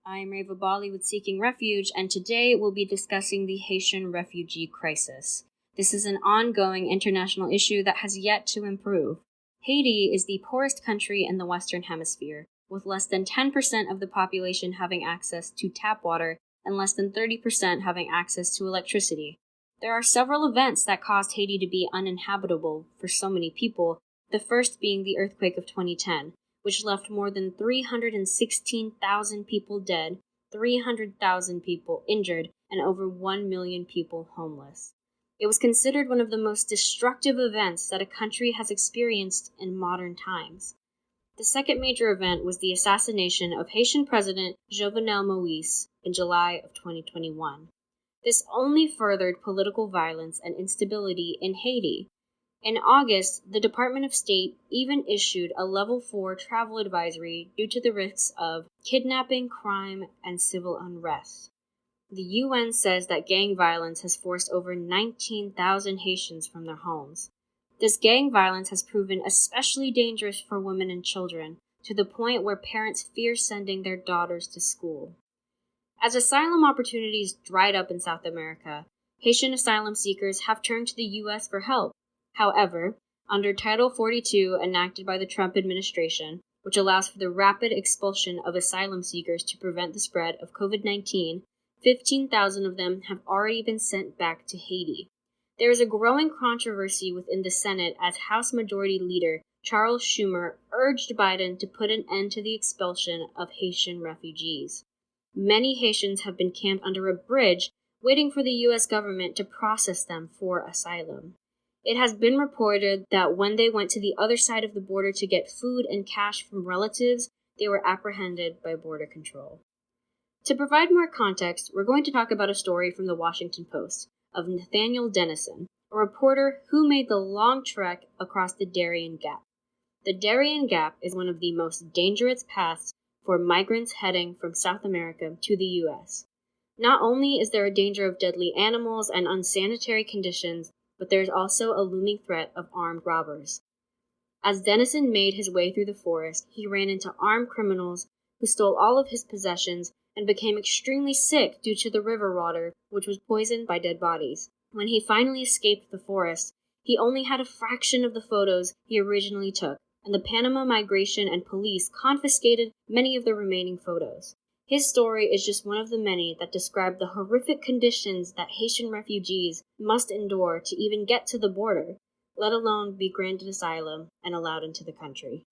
I'm Raeva Bali with Seeking Refuge, and today we'll be discussing the Haitian refugee crisis. This is an ongoing international issue that has yet to improve. Haiti is the poorest country in the Western Hemisphere, with less than 10% of the population having access to tap water and less than 30% having access to electricity. There are several events that caused Haiti to be uninhabitable for so many people, the first being the earthquake of 2010. Which left more than 316,000 people dead, 300,000 people injured, and over 1 million people homeless. It was considered one of the most destructive events that a country has experienced in modern times. The second major event was the assassination of Haitian President Jovenel Moïse in July of 2021. This only furthered political violence and instability in Haiti. In August, the Department of State even issued a Level 4 travel advisory due to the risks of kidnapping, crime, and civil unrest. The UN says that gang violence has forced over 19,000 Haitians from their homes. This gang violence has proven especially dangerous for women and children, to the point where parents fear sending their daughters to school. As asylum opportunities dried up in South America, Haitian asylum seekers have turned to the U.S. for help. However, under Title 42 enacted by the Trump administration, which allows for the rapid expulsion of asylum seekers to prevent the spread of COVID-19, 15,000 of them have already been sent back to Haiti. There is a growing controversy within the Senate as House Majority Leader Charles Schumer urged Biden to put an end to the expulsion of Haitian refugees. Many Haitians have been camped under a bridge, waiting for the U.S. government to process them for asylum. It has been reported that when they went to the other side of the border to get food and cash from relatives, they were apprehended by border control. To provide more context, we're going to talk about a story from the Washington Post of Nathaniel Dennison, a reporter who made the long trek across the Darian Gap. The Darian Gap is one of the most dangerous paths for migrants heading from South America to the U.S. Not only is there a danger of deadly animals and unsanitary conditions, but there is also a looming threat of armed robbers. As Dennison made his way through the forest, he ran into armed criminals who stole all of his possessions and became extremely sick due to the river water, which was poisoned by dead bodies. When he finally escaped the forest, he only had a fraction of the photos he originally took, and the Panama Migration and Police confiscated many of the remaining photos. His story is just one of the many that describe the horrific conditions that Haitian refugees must endure to even get to the border, let alone be granted asylum and allowed into the country.